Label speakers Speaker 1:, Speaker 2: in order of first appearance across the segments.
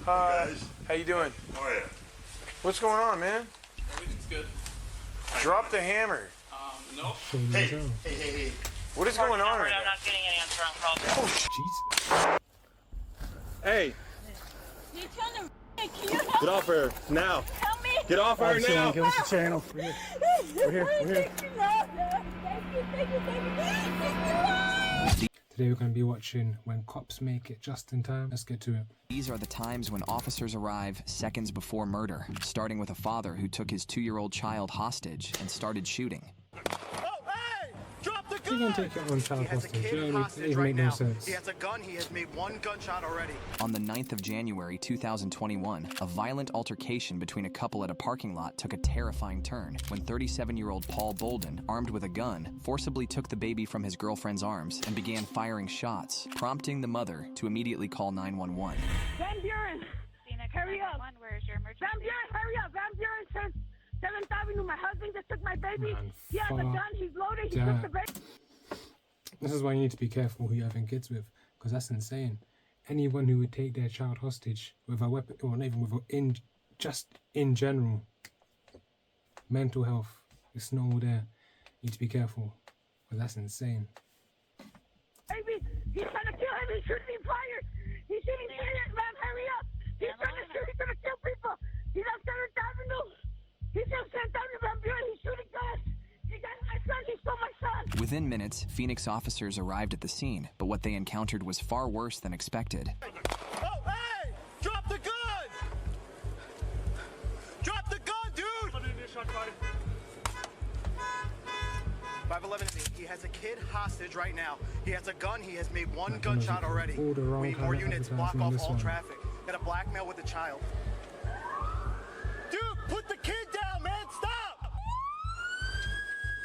Speaker 1: How you doing?
Speaker 2: Oh yeah.
Speaker 1: What's going on, man?
Speaker 3: Everything's good.
Speaker 1: Drop the hammer.
Speaker 3: Nope.
Speaker 2: Hey.
Speaker 1: What is going on right
Speaker 4: I'm
Speaker 1: now?
Speaker 4: not getting any answer on calls.
Speaker 5: Jesus. Hey,
Speaker 4: You're trying to can you help
Speaker 5: get off her now.
Speaker 4: help me?
Speaker 5: Get off her now.
Speaker 6: Give us the channel. We're here. We're here.
Speaker 4: Thank you.
Speaker 6: Today we're going to be watching When Cops Make It Just in Time. Let's get to it.
Speaker 7: These are the times when officers arrive seconds before murder, starting with a father who took his 2-year-old child hostage and started shooting.
Speaker 6: You're going to take your own child hostage. You know, it even make no sense.
Speaker 8: He has a gun. He has made one gunshot already.
Speaker 7: On the 9th of January 2021, a violent altercation between a couple at a parking lot took a terrifying turn when 37-year-old Paul Bolden, armed with a gun, forcibly took the baby from his girlfriend's arms and began firing shots, prompting the mother to immediately call 911.
Speaker 9: Van Buren, hurry up.
Speaker 4: Where's your emergency?
Speaker 9: Van Buren, hurry up. Van Buren says 7th Avenue. My husband just took my baby.
Speaker 6: Man,
Speaker 9: He has a gun. He's loaded. He
Speaker 6: fuck
Speaker 9: took the baby.
Speaker 6: This is why you need to be careful who you're having kids with, because that's insane. Anyone who would take their child hostage with a weapon, or not even with just in general, mental health, it's not all there. You need to be careful, because that's insane.
Speaker 9: Baby, he's trying to kill him. He's shooting fire. He's shooting fire. Man, hurry up. He's trying to shoot. He's going to kill people. He's on 7th Avenue. He's on 7th Avenue. Van Buren. He's shooting guns. He got my son. He stole my son.
Speaker 7: Within minutes, Phoenix officers arrived at the scene, but what they encountered was far worse than expected.
Speaker 8: Oh, hey! Drop the gun! Drop the gun, dude! 511, he has a kid hostage right now. He has a gun. He has made one gunshot already.
Speaker 6: All the wrong
Speaker 8: We need
Speaker 6: kind
Speaker 8: more
Speaker 6: of
Speaker 8: units.
Speaker 6: advertising
Speaker 8: Block
Speaker 6: on
Speaker 8: off
Speaker 6: this
Speaker 8: all
Speaker 6: one.
Speaker 8: traffic. Got a blackmail with a child. Dude, put the kid down, man! Stop!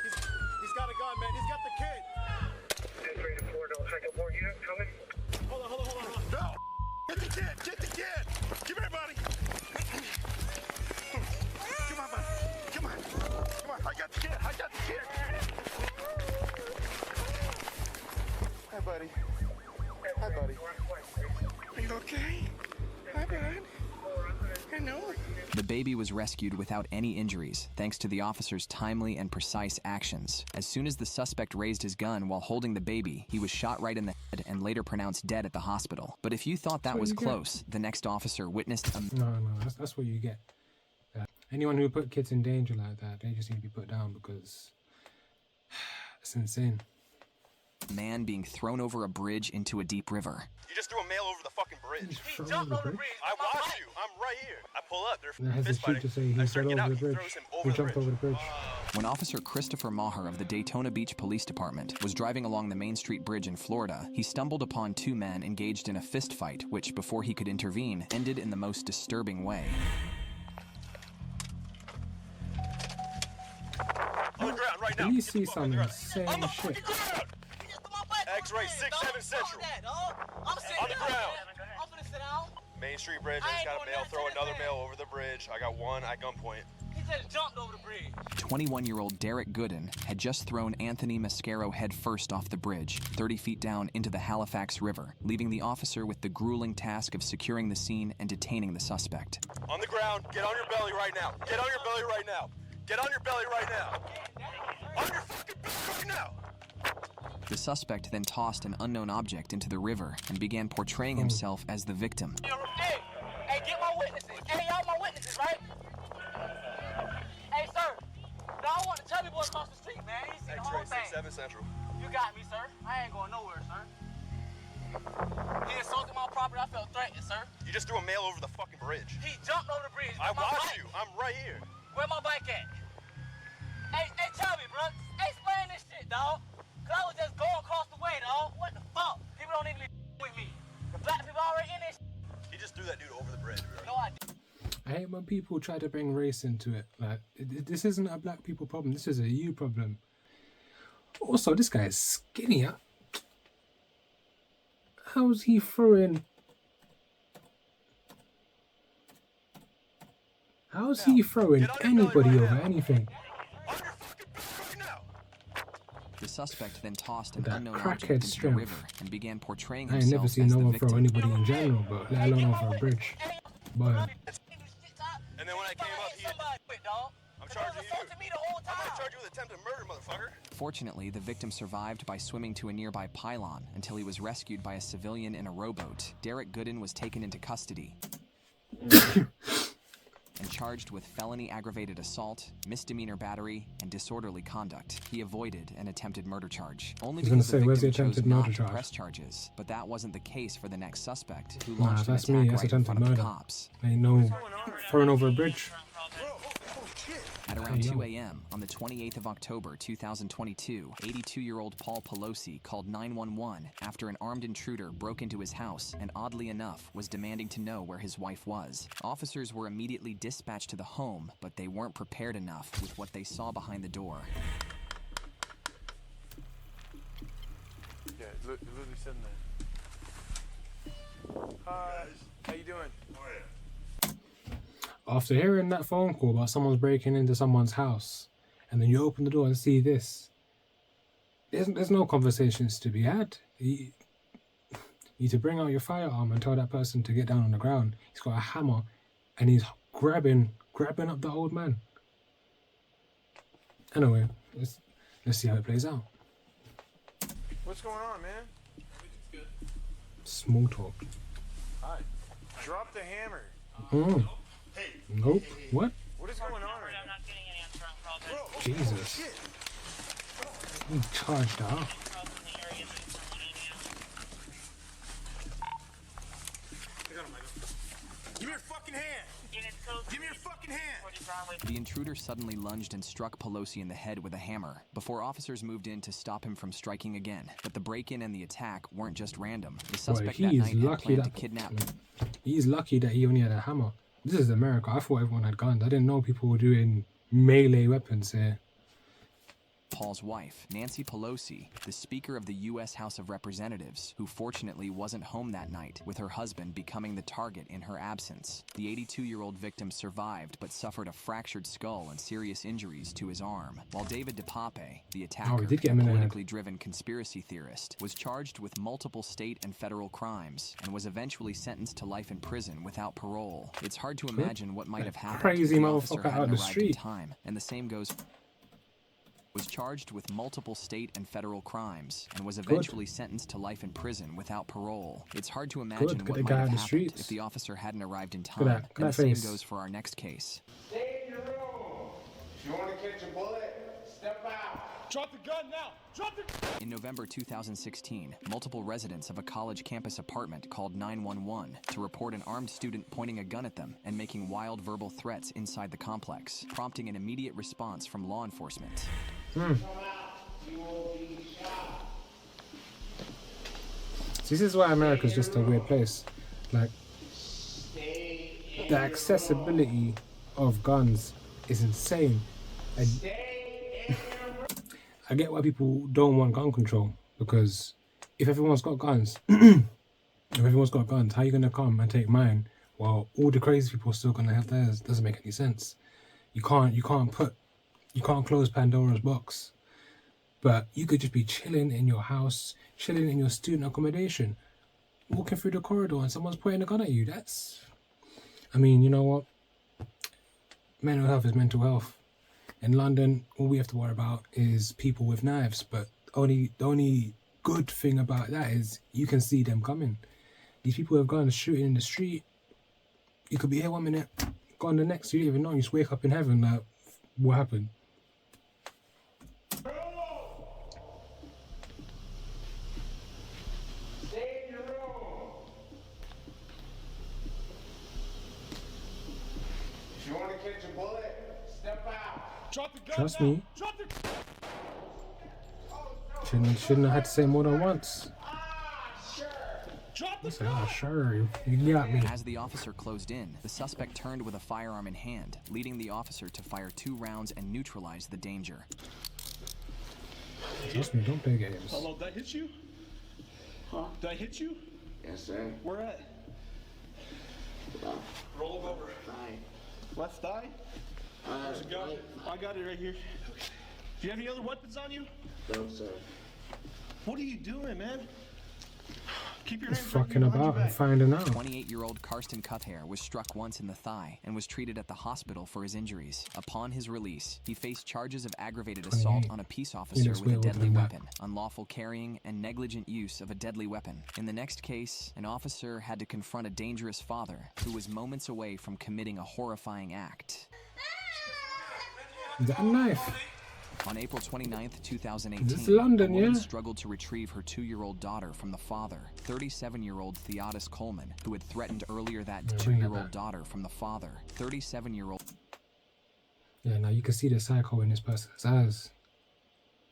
Speaker 8: He's got a gun, man. He's got the kid.
Speaker 2: 3 to 4, don't take up more units coming.
Speaker 8: Hold on. No! Get the kid! Get the kid! Come here, buddy! Come on, buddy. Come on. I got the kid. Hi, buddy. Are you okay? Hi, bud. I know.
Speaker 7: The baby was rescued without any injuries, thanks to the officers' timely and precise actions. As soon as the suspect raised his gun while holding the baby, he was shot right in the head and later pronounced dead at the hospital. But if you thought that was close, the next officer witnessed a...
Speaker 6: No, that's what you get. Anyone who put kids in danger like that, they just need to be put down, because it's insane.
Speaker 7: man being thrown over a bridge into a deep river.
Speaker 2: You just threw a male over the fucking bridge.
Speaker 6: He jumped over the bridge.
Speaker 2: I watched you. I'm right here. I pull up. They're
Speaker 6: That has a
Speaker 2: fist
Speaker 6: sheet
Speaker 2: fighting.
Speaker 6: to say he
Speaker 2: I
Speaker 6: fell
Speaker 2: start
Speaker 6: over
Speaker 2: getting out.
Speaker 6: the
Speaker 2: He
Speaker 6: bridge.
Speaker 2: throws him
Speaker 6: He
Speaker 2: over the
Speaker 6: jumped
Speaker 2: bridge.
Speaker 6: over the bridge.
Speaker 7: When Officer Christopher Maher of the Daytona Beach Police Department was driving along the Main Street Bridge in Florida, he stumbled upon two men engaged in a fist fight, which, before he could intervene, ended in the most disturbing way.
Speaker 2: On the ground right now.
Speaker 6: You
Speaker 2: Get
Speaker 6: see
Speaker 2: the fuck on
Speaker 6: some
Speaker 2: the ground.
Speaker 6: insane
Speaker 2: On the
Speaker 6: shit.
Speaker 2: fucking ground. X-ray 67 Central. On the ground. Main Street Bridge. I just got a male throw another male over the bridge. I got one at gunpoint.
Speaker 10: He just jumped over the bridge.
Speaker 7: 21-year-old Derek Gooden had just thrown Anthony Mascaro headfirst off the bridge, 30 feet down into the Halifax River, leaving the officer with the grueling task of securing the scene and detaining the suspect.
Speaker 2: On the ground. Get on your belly right now. Get on your belly right now. Get on your belly right now. On your fucking belly right now.
Speaker 7: The suspect then tossed an unknown object into the river and began portraying himself as the victim.
Speaker 10: Hey, get my witnesses. Hey, y'all my witnesses, right? Hey, sir. Now I want to tell people across the street, man. He's seen the whole
Speaker 2: X-ray
Speaker 10: thing.
Speaker 2: 67 Central.
Speaker 10: You got me, sir. I ain't going nowhere, sir. He insulted my property. I felt threatened, sir.
Speaker 2: You just threw a male over the fucking bridge.
Speaker 10: He jumped over the bridge.
Speaker 2: I
Speaker 10: Where my
Speaker 2: watched
Speaker 10: bike?
Speaker 2: you. I'm right here.
Speaker 10: Where my bike at? Hey, tell me, bro. Explain this shit, dog. Cause I was just going across the way, dog. What the fuck? People don't even be with me. The black people already in this.
Speaker 2: He just threw that dude over the bridge.
Speaker 10: No, I didn't.
Speaker 6: I hate when people try to bring race into it. Like, this isn't a black people problem. This is a you problem. Also, this guy is skinny. How's he throwing? How's he throwing anybody over anything?
Speaker 2: On your fucking belly right now.
Speaker 7: The suspect then tossed an
Speaker 6: That
Speaker 7: unknown
Speaker 6: crackhead
Speaker 7: object into the
Speaker 6: strength.
Speaker 7: river and began portraying
Speaker 6: I ain't never
Speaker 7: himself
Speaker 6: seen
Speaker 7: as
Speaker 6: no
Speaker 7: the
Speaker 6: one throw
Speaker 7: victim.
Speaker 6: anybody in general, but let alone over a bridge. But
Speaker 2: And then when I came up, I'm charging you. I'm gonna charge you with attempted murder, motherfucker.
Speaker 7: Fortunately, the victim survived by swimming to a nearby pylon until he was rescued by a civilian in a rowboat. Derek Gooden was taken into custody and charged with felony aggravated assault, misdemeanor battery, and disorderly conduct. He avoided an attempted murder charge. Only
Speaker 6: I was gonna
Speaker 7: because
Speaker 6: say,
Speaker 7: the
Speaker 6: where's the
Speaker 7: victim chose
Speaker 6: attempted
Speaker 7: not
Speaker 6: murder
Speaker 7: to
Speaker 6: charge?
Speaker 7: press charges, but that wasn't the case for the next suspect, who
Speaker 6: nah,
Speaker 7: launched an
Speaker 6: that's
Speaker 7: attack
Speaker 6: me. That's
Speaker 7: right in
Speaker 6: attempted
Speaker 7: front of the
Speaker 6: murder.
Speaker 7: cops.
Speaker 6: Ain't no throwing over a bridge.
Speaker 7: At around 2 a.m. on the 28th of October 2022, 82-year-old Paul Pelosi called 911 after an armed intruder broke into his house and, oddly enough, was demanding to know where his wife was. Officers were immediately dispatched to the home, but they weren't prepared enough with what they saw behind the door.
Speaker 1: Yeah, literally sitting there. Hi, how you doing?
Speaker 6: After hearing that phone call about someone's breaking into someone's house, and then you open the door and see this, there's no conversations to be had. You need to bring out your firearm and tell that person to get down on the ground. He's got a hammer, and he's grabbing up the old man. Anyway, let's see how it plays out.
Speaker 1: What's going on, man?
Speaker 6: Small talk.
Speaker 1: Hi. Drop the hammer.
Speaker 6: Mm. Nope. What?
Speaker 1: What is going on? Right
Speaker 4: I'm not getting any answer on calls.
Speaker 6: Jesus. He charged up.
Speaker 8: Give me your fucking hand. Give me your fucking hand.
Speaker 7: The intruder suddenly lunged and struck Pelosi in the head with a hammer before officers moved in to stop him from striking again. But the break-in and the attack weren't just random. The suspect that night had planned to kidnap.
Speaker 6: He's lucky that he only had a hammer. This is America. I thought everyone had guns. I didn't know people were doing melee weapons here.
Speaker 7: Paul's wife, Nancy Pelosi, the Speaker of the U.S. House of Representatives, who fortunately wasn't home that night, with her husband becoming the target in her absence. The 82-year-old victim survived but suffered a fractured skull and serious injuries to his arm, while David DePape, the attacker,
Speaker 6: did get
Speaker 7: a
Speaker 6: him in the head.
Speaker 7: politically driven conspiracy theorist, was charged with multiple state and federal crimes and was eventually sentenced to life in prison without parole. It's hard to imagine what might have happened
Speaker 6: Crazy
Speaker 7: if the officer
Speaker 6: motherfucker out
Speaker 7: hadn't
Speaker 6: the
Speaker 7: arrived in
Speaker 6: street.
Speaker 7: time, and the same goes was charged with multiple state and federal crimes and was eventually sentenced to life in prison without parole. It's hard to imagine
Speaker 6: Get
Speaker 7: what
Speaker 6: the
Speaker 7: might
Speaker 6: guy
Speaker 7: have
Speaker 6: in the
Speaker 7: happened
Speaker 6: streets.
Speaker 7: if the officer hadn't arrived in
Speaker 6: Look
Speaker 7: time.
Speaker 6: at that
Speaker 7: And the same
Speaker 6: face.
Speaker 7: goes for our next case.
Speaker 3: Stay in your room. If you want to catch a bullet, step out.
Speaker 8: Drop the gun now. Drop the.
Speaker 7: In November 2016, multiple residents of a college campus apartment called 911 to report an armed student pointing a gun at them and making wild verbal threats inside the complex, prompting an immediate response from law enforcement.
Speaker 6: This is why America's just a weird place. Like, the accessibility of guns is insane. I get why people don't want gun control, because if everyone's got guns, how are you gonna come and take mine while all the crazy people are still gonna have theirs? Doesn't make any sense. You can't close Pandora's box. But you could just be chilling in your house, chilling in your student accommodation, walking through the corridor and someone's pointing a gun at you. I mean, you know what? Mental health is mental health. In London, all we have to worry about is people with knives. But the only good thing about that is you can see them coming. These people have guns shooting in the street. You could be here 1 minute, gone the next. You don't even know. You just wake up in heaven like, what happened?
Speaker 3: Stay in your room. If you want to catch a bullet, step out.
Speaker 8: Drop the gun
Speaker 6: Trust
Speaker 8: now.
Speaker 6: me.
Speaker 8: Drop the.
Speaker 6: Shouldn't have had to say more than once.
Speaker 8: Drop
Speaker 6: I
Speaker 8: the
Speaker 6: said,
Speaker 8: gun.
Speaker 6: oh, sure, you got me.
Speaker 7: As the officer closed in, the suspect turned with a firearm in hand, leading the officer to fire 2 rounds and neutralize the danger.
Speaker 6: Trust me, don't play games.
Speaker 8: Hello, did I hit you? Huh? Did I hit you?
Speaker 3: Yes, sir.
Speaker 8: Where at? Roll him over. Left thigh? There's a gun. I got it right here. Do you have any other weapons on you?
Speaker 3: No, sir.
Speaker 8: What are you doing, man?
Speaker 6: He's fucking about and finding out.
Speaker 7: 28-year-old Karsten Cuthair was struck once in the thigh and was treated at the hospital for his injuries. Upon his release, he faced charges of aggravated assault on a peace officer with a deadly weapon, unlawful carrying, and negligent use of a deadly weapon. In the next case, an officer had to confront a dangerous father who was moments away from committing a horrifying act.
Speaker 6: Is that a knife?
Speaker 7: On April 29th, 2018,
Speaker 6: This is London,
Speaker 7: a woman
Speaker 6: yeah?
Speaker 7: struggled to retrieve her 2-year-old daughter from the father, 37-year-old Theodis Coleman, who had threatened earlier that 2-year-old daughter from the father, 37-year-old...
Speaker 6: Yeah, now you can see the psycho in this person's eyes.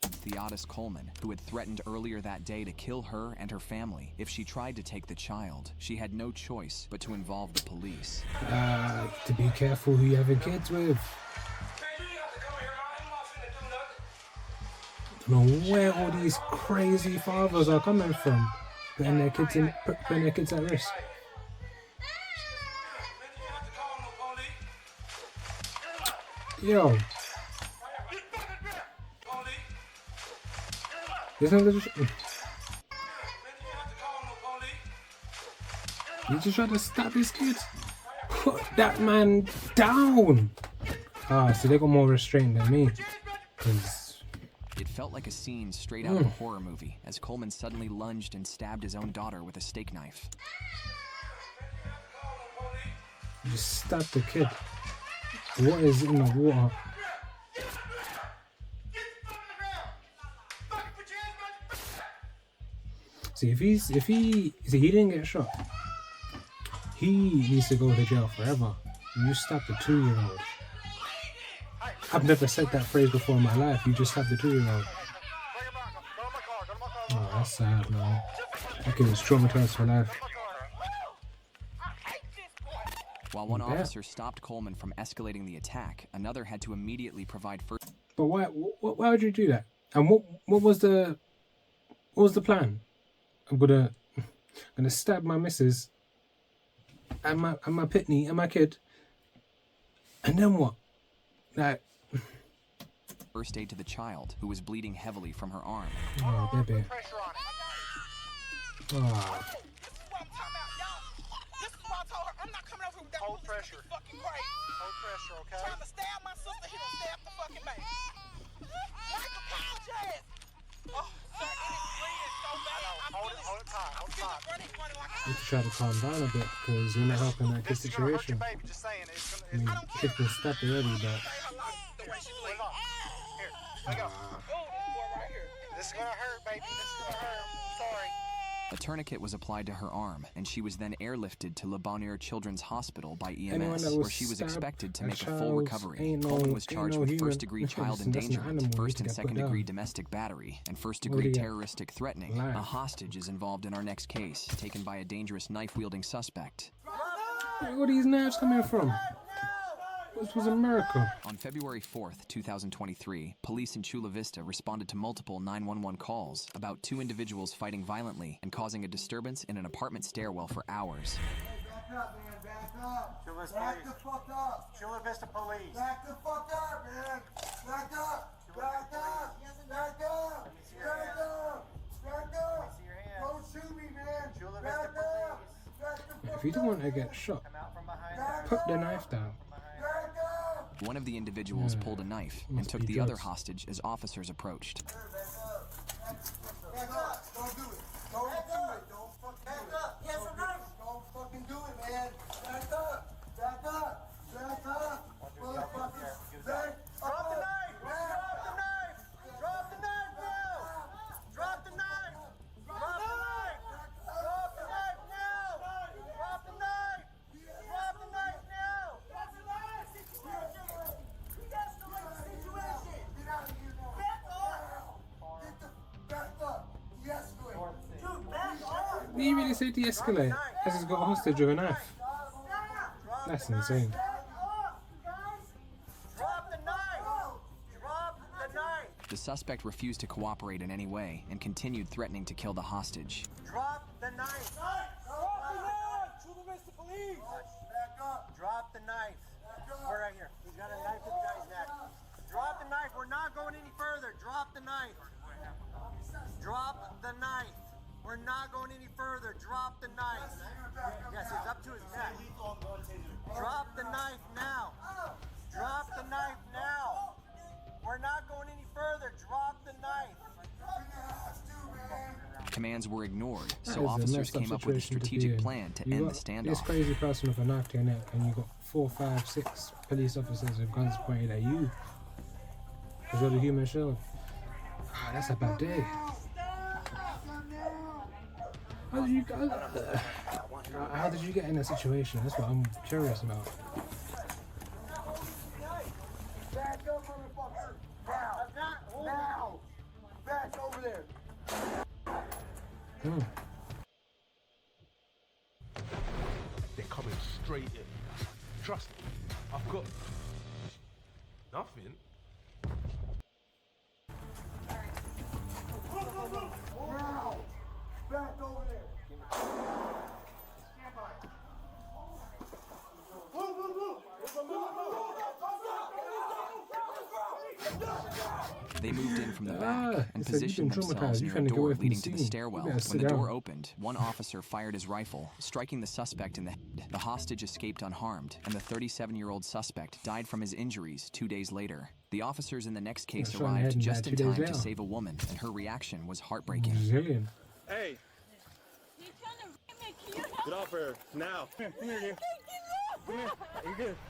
Speaker 7: Theodis Coleman, who had threatened earlier that day to kill her and her family if she tried to take the child. She had no choice but to involve the police.
Speaker 6: To be careful who you having kids with. I don't know where all these crazy fathers are coming from, putting their kids at risk. Yo. Isn't it? He just tried to stab his kid. Put that man down. Ah, so they got more restraint than me.
Speaker 7: It felt like a scene straight out of a horror movie as Coleman suddenly lunged and stabbed his own daughter with a steak knife.
Speaker 6: Just stabbed the kid. What is in the water? See, if he didn't get shot, he needs to go to jail forever. You stabbed a 2-year-old. I've never said that phrase before in my life. You just stabbed a 2-year-old. Oh, that's sad, man. That kid was traumatized for life.
Speaker 7: While one officer stopped Coleman from escalating the attack, another had to immediately provide first.
Speaker 6: But why would you do that? And what was the plan? I'm gonna stab my missus and my pitney and my kid, and then what? Like,
Speaker 7: first aid to the child, who was bleeding heavily from her arm.
Speaker 6: oh, baby. Oh.
Speaker 8: Hold pressure. Hold pressure, okay?
Speaker 10: Trying to stab my sister, he done stabbed the fucking baby. Michael, call Jazz. Oh, sir, it is bleeding so bad.
Speaker 8: Hold it tight. Hold it tight.
Speaker 6: You have to try to calm down a bit because you're not helping that kid
Speaker 8: This is gonna hurt your
Speaker 6: situation.
Speaker 8: baby, just saying.
Speaker 6: I mean, kid's been stabbed already, but
Speaker 8: Here, let go. This is gonna hurt, baby. This is gonna hurt. I'm sorry.
Speaker 7: A tourniquet was applied to her arm, and she was then airlifted to Le Bonheur Children's Hospital by
Speaker 6: Anyone
Speaker 7: EMS,
Speaker 6: that was
Speaker 7: where she was
Speaker 6: stabbed
Speaker 7: expected to
Speaker 6: a
Speaker 7: make a full
Speaker 6: child
Speaker 7: recovery.
Speaker 6: ain't
Speaker 7: Coleman was
Speaker 6: no
Speaker 7: charged with
Speaker 6: human.
Speaker 7: first-degree child
Speaker 6: Listen, that's an
Speaker 7: endangerment,
Speaker 6: animal.
Speaker 7: first
Speaker 6: You
Speaker 7: and
Speaker 6: need to get put
Speaker 7: second-degree
Speaker 6: down.
Speaker 7: domestic battery, and
Speaker 6: What
Speaker 7: first-degree
Speaker 6: do you get?
Speaker 7: terroristic threatening.
Speaker 6: Life.
Speaker 7: A hostage is involved in our next case, taken by a dangerous knife-wielding suspect.
Speaker 6: where are these knives coming from? This was America.
Speaker 7: On February 4th, 2023, police in Chula Vista responded to multiple 911 calls about 2 individuals fighting violently and causing a disturbance in an apartment stairwell for hours.
Speaker 8: Back up, man. Back up. Back the fuck up. Chula Vista Police. Back the fuck up, man. Back up. Back up. Back up. Back up. Back up. Don't shoot me, man. Back up.
Speaker 6: If you don't want to get shot, put the knife down.
Speaker 7: One of the individuals pulled a knife and took the other hostage as officers approached.
Speaker 8: Back up. Don't do it. Don't do it. Don't fucking do it. Back up. Yes, I'm right. Don't fucking do it, man. Back up. Back up. Back up. Motherfuckers. Back up. Drop the knife. Drop the knife. Drop the knife now. Drop the knife. Drop the knife. Drop the knife now. Drop the knife. Drop the knife now. Drop the knife. Situation. We escalate the situation. Get out of here now. Back up. Get the back up. De-escalate. Dude, back up.
Speaker 6: Did you really say de-escalate? As he's got a hostage with a knife. That's insane.
Speaker 7: The suspect refused to cooperate in any way and continued threatening to kill the hostage.
Speaker 8: Drop the knife. Drop the knife. Chula Vista Police. Back up. Drop the knife. We're right here. He's got a knife to the guy's neck. Drop the knife. We're not going any further. Drop the knife. Drop the knife. We're not going any further. Drop
Speaker 7: Commands were ignored,
Speaker 6: That
Speaker 7: so
Speaker 6: is a
Speaker 7: officers
Speaker 6: messed up
Speaker 7: came up with a
Speaker 6: situation to be
Speaker 7: strategic
Speaker 6: in.
Speaker 7: plan to
Speaker 6: You
Speaker 7: end the
Speaker 6: got this
Speaker 7: standoff.
Speaker 6: crazy person with a knife to your neck, and you got 4, 5, 6 police officers with guns pointed at you. Because you're the human shield. Ah, that's a bad day. How did you get in that situation? That's what I'm curious about.
Speaker 8: Back up, motherfucker! Now! Now! Back over there!
Speaker 6: Hmm.
Speaker 3: They're coming straight in. Trust me, I've got nothing.
Speaker 8: Now! Back over there! Stand by.
Speaker 7: They moved in from the back and
Speaker 6: he said, "You've been
Speaker 7: positioned themselves
Speaker 6: traumatized. You
Speaker 7: near a
Speaker 6: finna go
Speaker 7: door
Speaker 6: away from
Speaker 7: leading
Speaker 6: the
Speaker 7: to the
Speaker 6: scene.
Speaker 7: stairwell.
Speaker 6: You better
Speaker 7: When
Speaker 6: sit
Speaker 7: the door
Speaker 6: down."
Speaker 7: opened, one officer fired his rifle, striking the suspect in the head. The hostage escaped unharmed, and the 37-year-old suspect died from his injuries 2 days later. The officers in the next case
Speaker 6: shot in the
Speaker 7: arrived
Speaker 6: head and
Speaker 7: just
Speaker 6: died
Speaker 7: in
Speaker 6: 2 days
Speaker 7: time to
Speaker 6: later.
Speaker 7: save a woman, and her reaction was heartbreaking.
Speaker 6: Brazilian.
Speaker 5: Hey,
Speaker 4: You're trying to rape me. Can you help
Speaker 5: get off her now.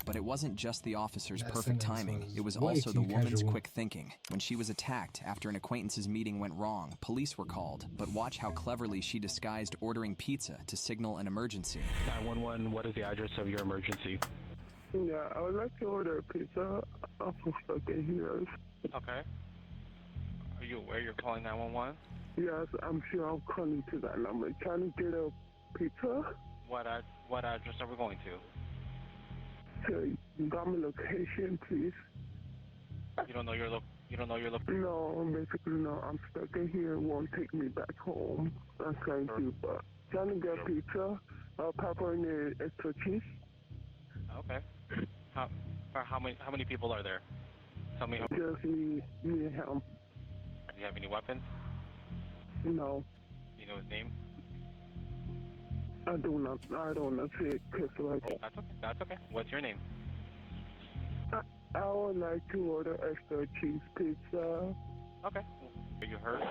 Speaker 7: But it wasn't just the officer's
Speaker 6: That
Speaker 7: perfect
Speaker 6: sentence
Speaker 7: timing,
Speaker 6: was
Speaker 7: it was
Speaker 6: way
Speaker 7: also the
Speaker 6: too
Speaker 7: woman's
Speaker 6: casual.
Speaker 7: quick thinking. When she was attacked after an acquaintance's meeting went wrong, police were called, but watch how cleverly she disguised ordering pizza to signal an emergency.
Speaker 11: 911, what is the address of your emergency?
Speaker 12: Yeah, I would like to order a pizza. I'm stuck in here.
Speaker 11: Okay. Are you aware you're calling 911?
Speaker 12: Yes, I'm sure I'm calling to that number. Trying to get a pizza?
Speaker 11: What address are we going to?
Speaker 12: So, you got my location, please.
Speaker 11: You don't know your location?
Speaker 12: No, basically no. I'm stuck in here. It won't take me back home. I'm trying to, but trying to get pizza. Pepperoni extra cheese.
Speaker 11: Okay. How many people are there? Tell me.
Speaker 12: Just me and him.
Speaker 11: Do you have any weapons?
Speaker 12: No,
Speaker 11: Do you know his name?
Speaker 12: I don't know. See it, cause like
Speaker 11: That's okay. What's your name?
Speaker 12: I would like to order extra cheese pizza.
Speaker 11: Okay. Are you hurt?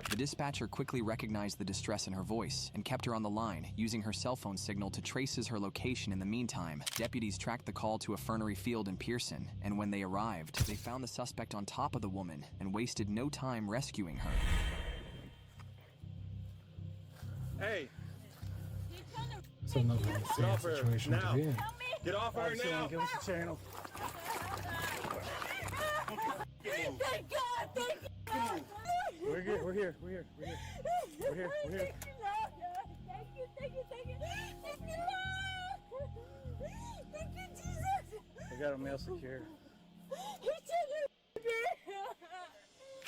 Speaker 7: The dispatcher quickly recognized the distress in her voice and kept her on the line, using her cell phone signal to trace her location. In the meantime, deputies tracked the call to a fernery field in Pearson, and when they arrived, they found the suspect on top of the woman and wasted no time rescuing her.
Speaker 5: Hey,
Speaker 4: You're trying to
Speaker 6: It's another
Speaker 5: get
Speaker 6: insane
Speaker 5: off her
Speaker 6: situation to
Speaker 5: now.
Speaker 6: be in.
Speaker 5: Get off her now.
Speaker 11: Give us a channel.
Speaker 4: Thank God! Thank God!
Speaker 11: We're here.
Speaker 4: Thank you, thank you, thank you. Thank you, Lord. Thank you, Jesus.
Speaker 11: I got a mail secure.
Speaker 4: He took me.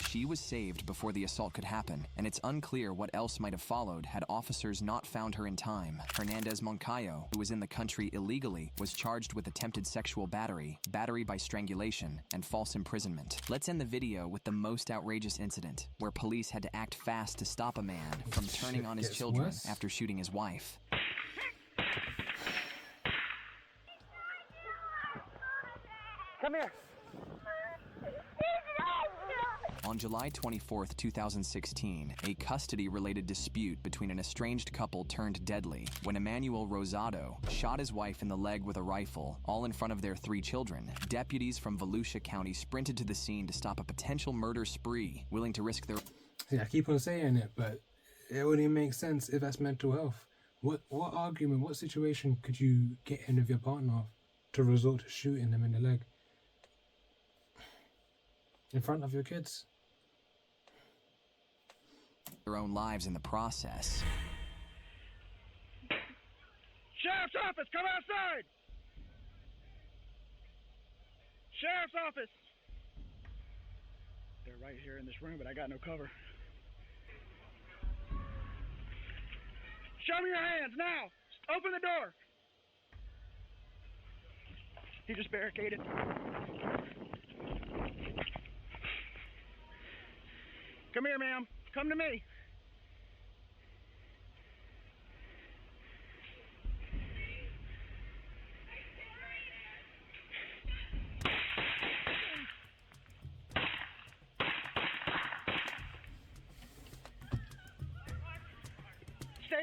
Speaker 7: She was saved before the assault could happen, and it's unclear what else might have followed had officers not found her in time. Hernandez Moncayo, who was in the country illegally, was charged with attempted sexual battery, battery by strangulation, and false imprisonment. Let's end the video with the most outrageous incident, where police had to act fast to stop a man from turning
Speaker 6: Shit
Speaker 7: on his
Speaker 6: gets
Speaker 7: children
Speaker 6: worse.
Speaker 7: after shooting his wife.
Speaker 10: Come here.
Speaker 7: On July 24, 2016, a custody-related dispute between an estranged couple turned deadly when Emmanuel Rosado shot his wife in the leg with a rifle, all in front of their 3 children. Deputies from Volusia County sprinted to the scene to stop a potential murder spree, willing to risk their...
Speaker 6: Yeah, I keep on saying it, but it only makes sense if that's mental health. What argument, what situation could you get in with your partner to resort to shooting them in the leg? In front of your kids?
Speaker 7: their own lives in the process.
Speaker 13: Sheriff's office, come outside! Sheriff's office! They're right here in this room, but I got no cover. Show me your hands, now! Open the door! He just barricaded. Come here, ma'am. Come to me.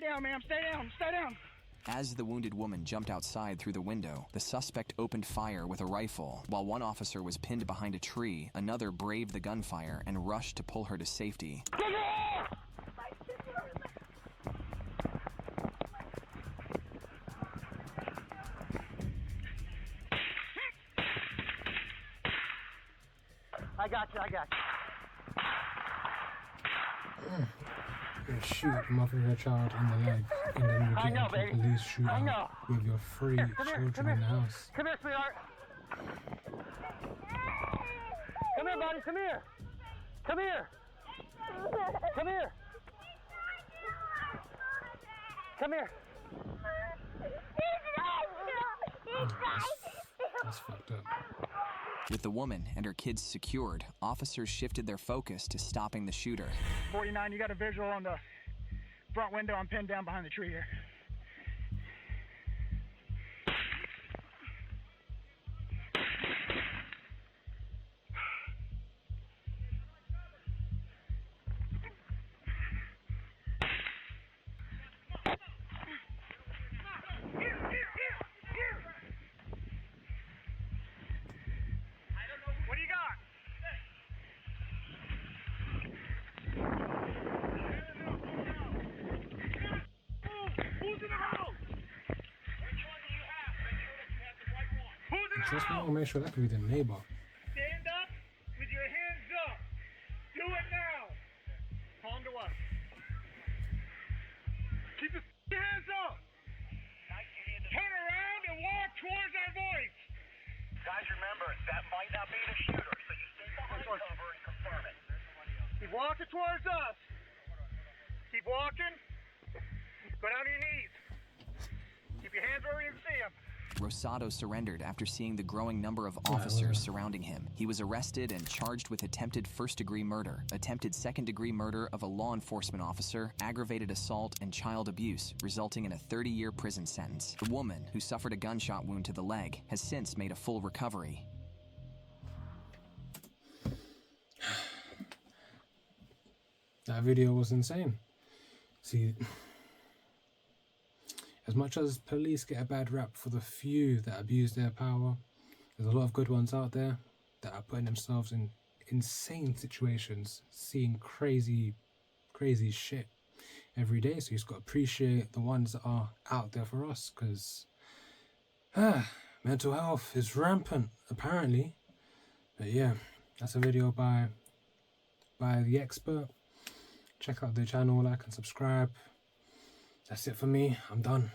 Speaker 13: down, ma'am. Stay down. Stay down.
Speaker 7: As the wounded woman jumped outside through the window, the suspect opened fire with a rifle. While one officer was pinned behind a tree, another braved the gunfire and rushed to pull her to safety.
Speaker 10: I got you.
Speaker 6: You shoot a mother and a child in the leg, and then you get into a police shootout with your three children in the house.
Speaker 10: Come here, sweetheart. Come here, buddy. Come here. Come here. Come here. Come here.
Speaker 6: That's fucked up.
Speaker 7: With the woman and her kids secured, officers shifted their focus to stopping the shooter.
Speaker 13: 49, you got a visual on the front window. I'm pinned down behind the tree here. What do you got? Who's in the house? Which one do you have? Make sure that you have the right one. Who's in the
Speaker 6: Just
Speaker 13: house?
Speaker 6: want to make sure that could be the neighbor.
Speaker 13: Stand up with your hands up. Do it now. Palm to us. Keep your hands up. Turn around and walk towards our voice.
Speaker 10: Guys, remember, that might not be the shooter, so you stay behind cover and confirm it.
Speaker 13: Keep walking towards us. Keep walking. Go down to your knees. Keep your hands where we can see them.
Speaker 7: Rosado surrendered after seeing the growing number of officers surrounding him. He was arrested and charged with attempted first-degree murder, attempted second-degree murder of a law enforcement officer, aggravated assault, and child abuse, resulting in a 30-year prison sentence. The woman, who suffered a gunshot wound to the leg, has since made a full recovery.
Speaker 6: That video was insane. See, as much as police get a bad rap for the few that abuse their power, there's a lot of good ones out there that are putting themselves in insane situations, seeing crazy shit every day. So you just got to appreciate the ones that are out there for us, because mental health is rampant, apparently. But yeah, that's a video by The Expert. Check out the channel, like and subscribe. That's it for me. I'm done.